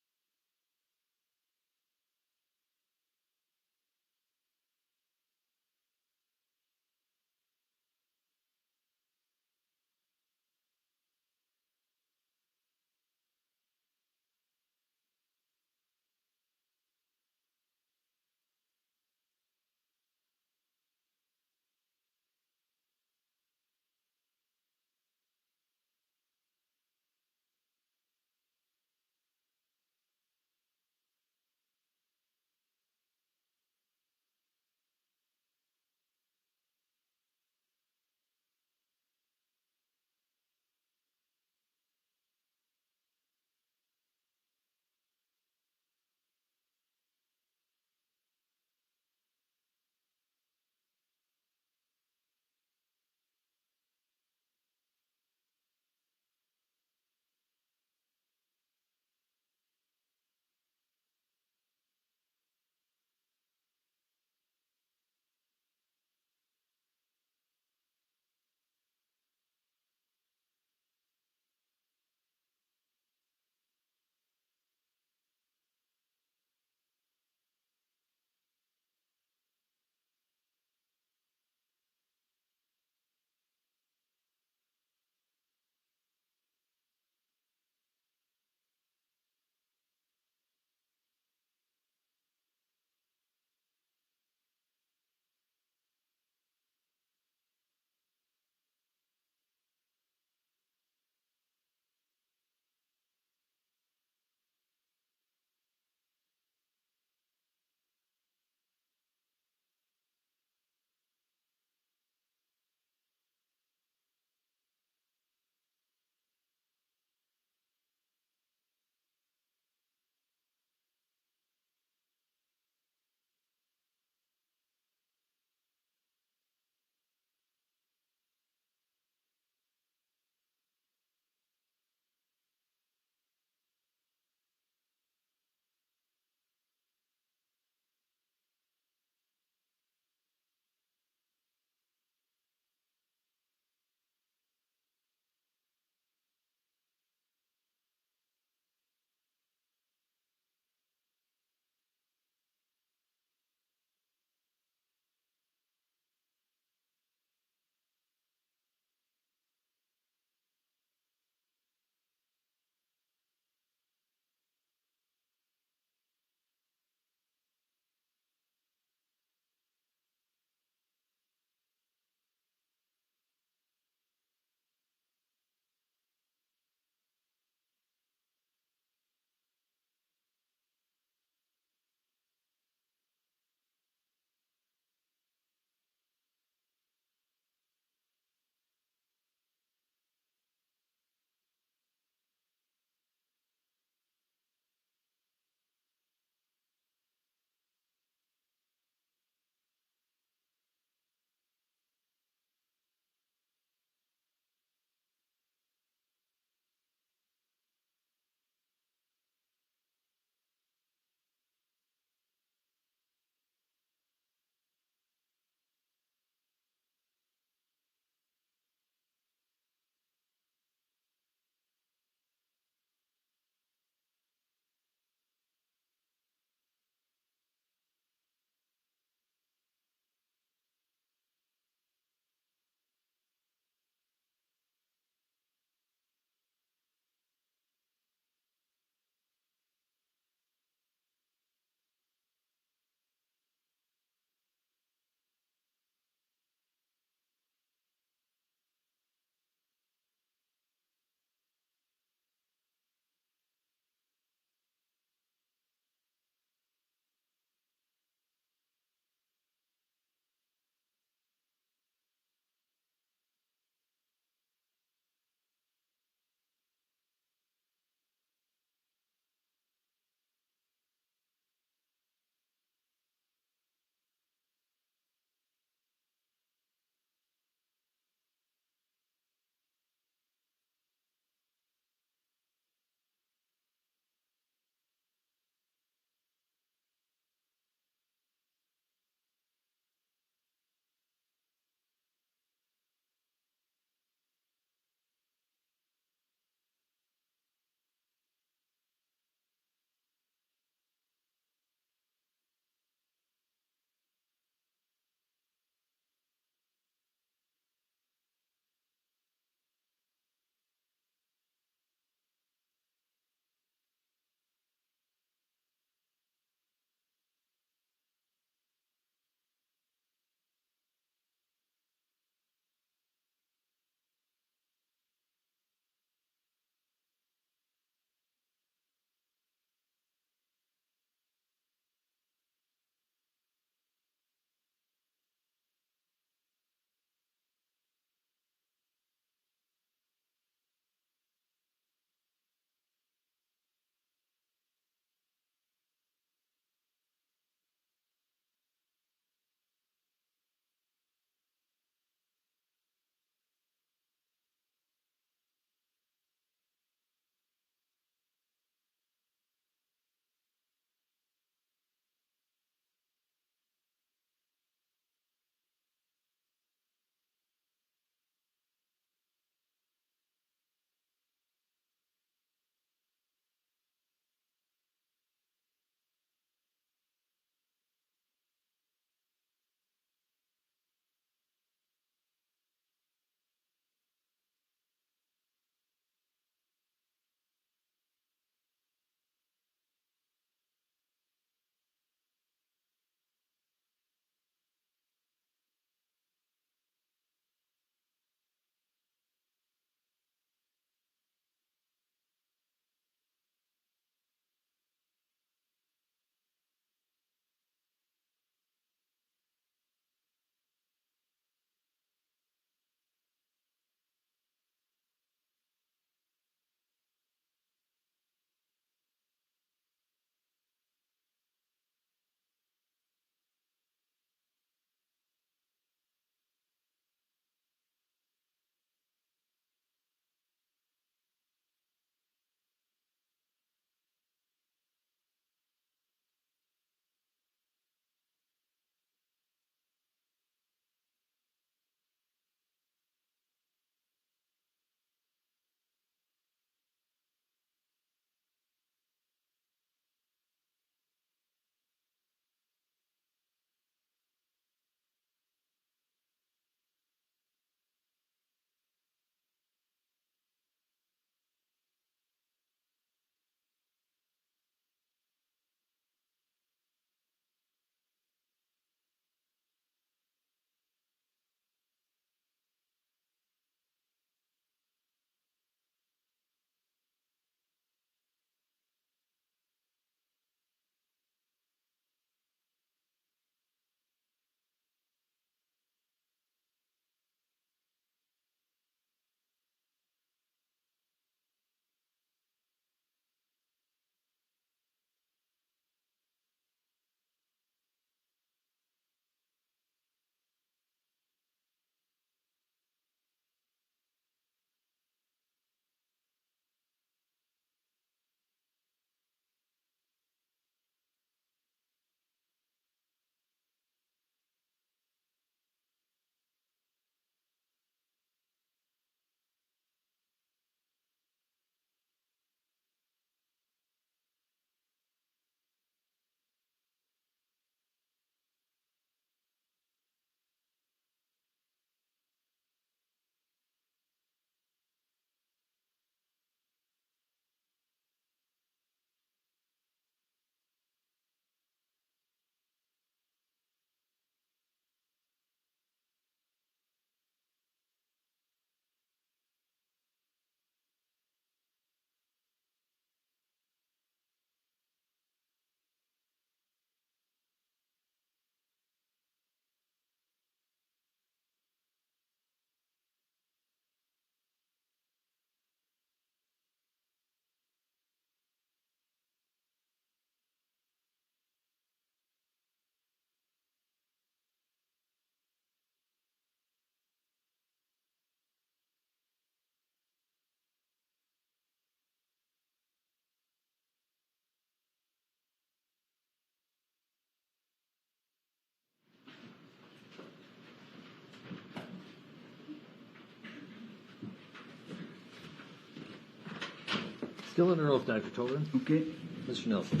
Still under oath, Dr. Tobin. Okay. Mr. Nelson.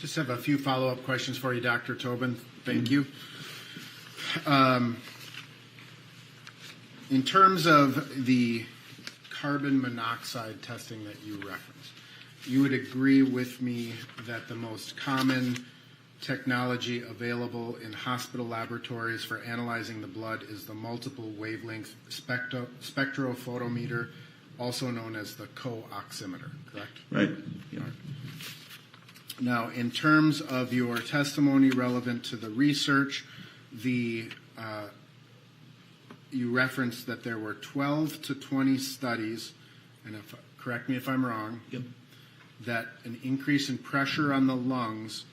Just have a few follow-up questions for you, Dr. Tobin. Thank you. In terms of the carbon monoxide testing that you referenced, you would agree with me that the most common technology available in hospital laboratories for analyzing the blood is the multiple wavelength spectrophotometer, also known as the co-oximeter, correct? Right. Yeah. Now, in terms of your testimony relevant to the research, you referenced that there were 12 to 20 studies, and correct me if I'm wrong, Yep. that an increase in pressure on the lungs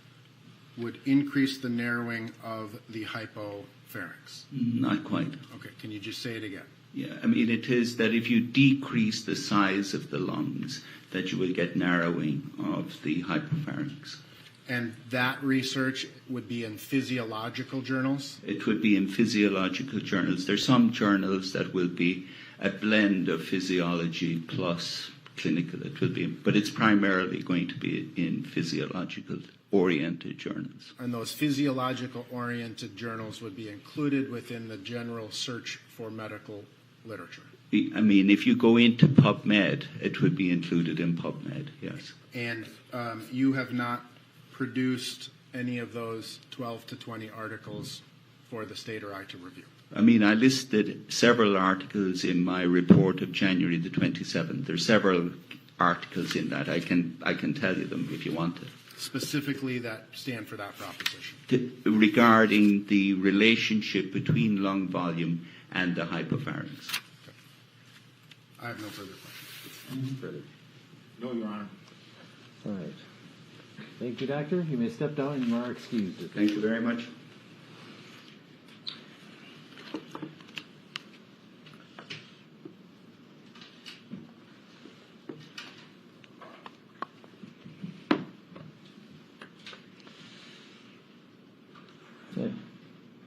would increase the narrowing of the hypopharynx. Not quite. Okay, can you just say it again? Yeah, I mean, it is that if you decrease the size of the lungs, that you will get narrowing of the hypopharynx. And that research would be in physiological journals? It would be in physiological journals. There's some journals that will be a blend of physiology plus clinical. It will be, but it's primarily going to be in physiological-oriented journals. And those physiological-oriented journals would be included within the general search for medical literature? I mean, if you go into PubMed, it would be included in PubMed, yes. And you have not produced any of those 12 to 20 articles for the state or I to review? I mean, I listed several articles in my report of January the 27th. There's several articles in that. I can tell you them if you want to. Specifically that stand for that proposition? Regarding the relationship between lung volume and the hypopharynx. Okay. I have no further questions. Further. No, Your Honor. All right. Thank you, Doctor. You may step down and you are excused. Thank you very much. Okay.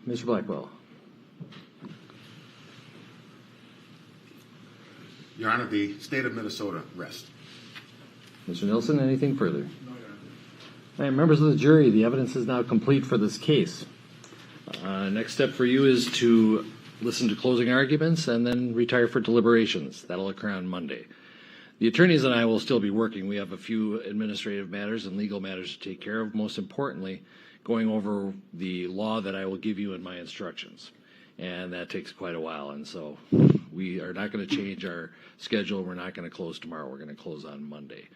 Mr. Blackwell. Your Honor, the state of Minnesota rests. Mr. Nelson, anything further? All right, members of the jury, the evidence is now complete for this case. Next step for you is to listen to closing arguments and then retire for deliberations. That'll occur on Monday. The attorneys and I will still be working. We have a few administrative matters and legal matters to take care of. Most importantly, going over the law that I will give you in my instructions. And that takes quite a while. And so we are not going to change our schedule. We're not going to close tomorrow. We're going to close on Monday.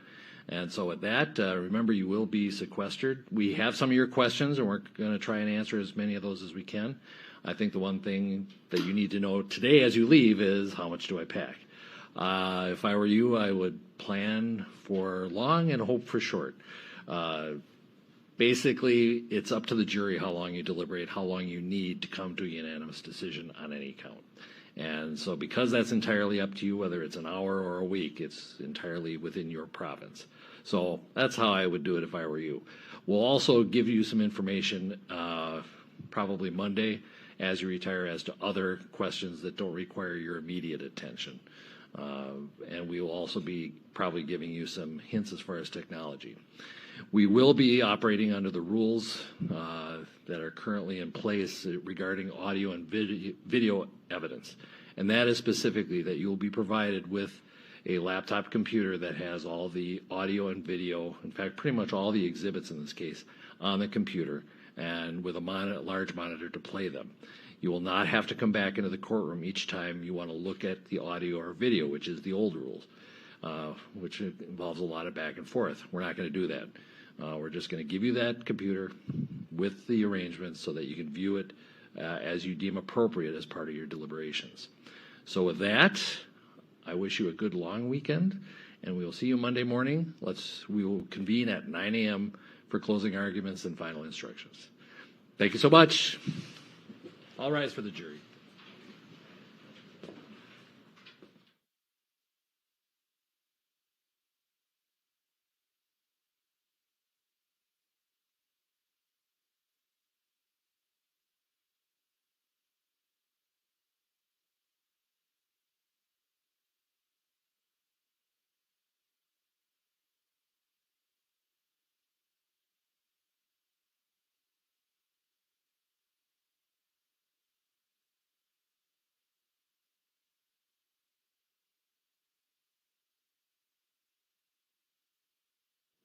And so with that, remember, you will be sequestered. We have some of your questions, and we're going to try and answer as many of those as we can. I think the one thing that you need to know today as you leave is, how much do I pack? If I were you, I would plan for long and hope for short. Basically, it's up to the jury how long you deliberate, how long you need to come to a unanimous decision on any count. And so because that's entirely up to you, whether it's an hour or a week, it's entirely within your province. So that's how I would do it if I were you. We'll also give you some information probably Monday as you retire as to other questions that don't require your immediate attention. And we will also be probably giving you some hints as far as technology. We will be operating under the rules that are currently in place regarding audio and video evidence. And that is specifically that you will be provided with a laptop computer that has all the audio and video, in fact, pretty much all the exhibits in this case, on the computer, and with a large monitor to play them. You will not have to come back into the courtroom each time you want to look at the audio or video, which is the old rules, which involves a lot of back and forth. We're not going to do that. We're just going to give you that computer with the arrangements so that you can view it as you deem appropriate as part of your deliberations. So with that, I wish you a good long weekend, and we will see you Monday morning. We will convene at 9 a.m. for closing arguments and final instructions. Thank you so much. All rise for the jury.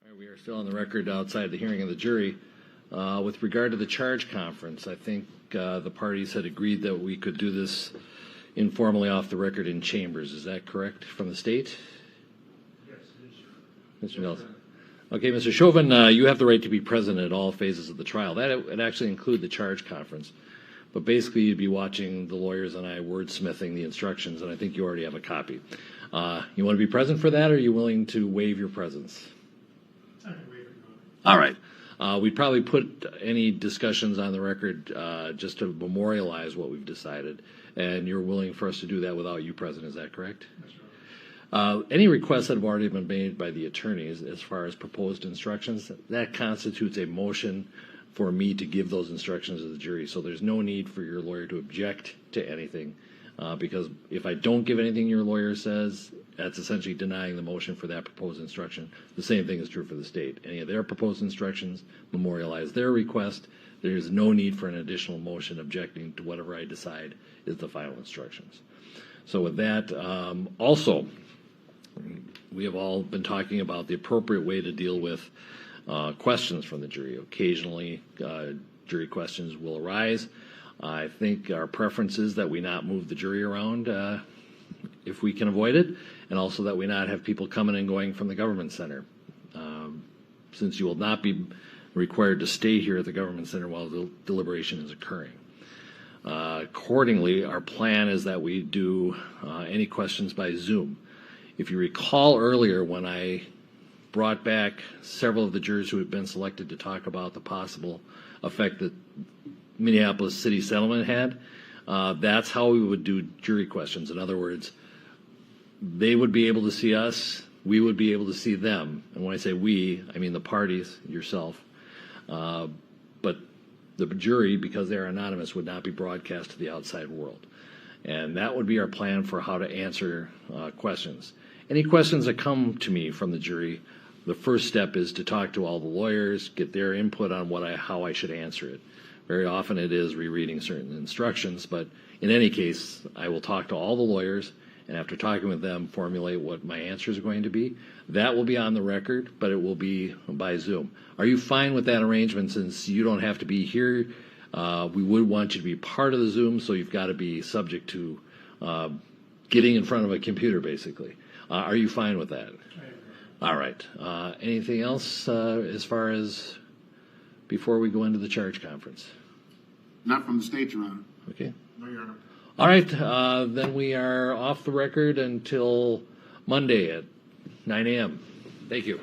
All right, we are still on the record outside the hearing of the jury. With regard to the charge conference, I think the parties had agreed that we could do this informally off the record in chambers. Is that correct from the state? Yes, it is, Mr. Nelson. Okay, Mr. Chauvin, you have the right to be present at all phases of the trial. That would actually include the charge conference. But basically, you'd be watching the lawyers and I wordsmithing the instructions, and I think you already have a copy. You want to be present for that, or are you willing to waive your presence? I can waive it. All right. We'd probably put any discussions on the record just to memorialize what we've decided, and you're willing for us to do that without you present. Is that correct? That's right. Any requests that have already been made by the attorneys as far as proposed instructions, that constitutes a motion for me to give those instructions to the jury. So there's no need for your lawyer to object to anything, because if I don't give anything your lawyer says, that's essentially denying the motion for that proposed instruction. The same thing is true for the state. Any of their proposed instructions memorialize their request. There is no need for an additional motion objecting to whatever I decide is the final instructions. So with that, also, we have all been talking about the appropriate way to deal with questions from the jury. Occasionally, jury questions will arise. I think our preference is that we not move the jury around if we can avoid it, and also that we not have people coming and going from the government center, since you will not be required to stay here at the government center while the deliberation is occurring. Accordingly, our plan is that we do any questions by Zoom. If you recall earlier when I brought back several of the jurors who had been selected to talk about the possible effect that Minneapolis city settlement had, that's how we would do jury questions. In other words, they would be able to see us, we would be able to see them. And when I say we, I mean the parties, yourself. But the jury, because they're anonymous, would not be broadcast to the outside world. And that would be our plan for how to answer questions. Any questions that come to me from the jury, the first step is to talk to all the lawyers, get their input on how I should answer it. Very often it is rereading certain instructions, but in any case, I will talk to all the lawyers, and after talking with them, formulate what my answers are going to be. That will be on the record, but it will be by Zoom. Are you fine with that arrangement, since you don't have to be here? We would want you to be part of the Zoom, so you've got to be subject to getting in front of a computer, basically. Are you fine with that? All right. Anything else as far as before we go into the charge conference? Not from the state, Your Honor. Okay. No, Your Honor. All right. Then we are off the record until Monday at 9 a.m. Thank you.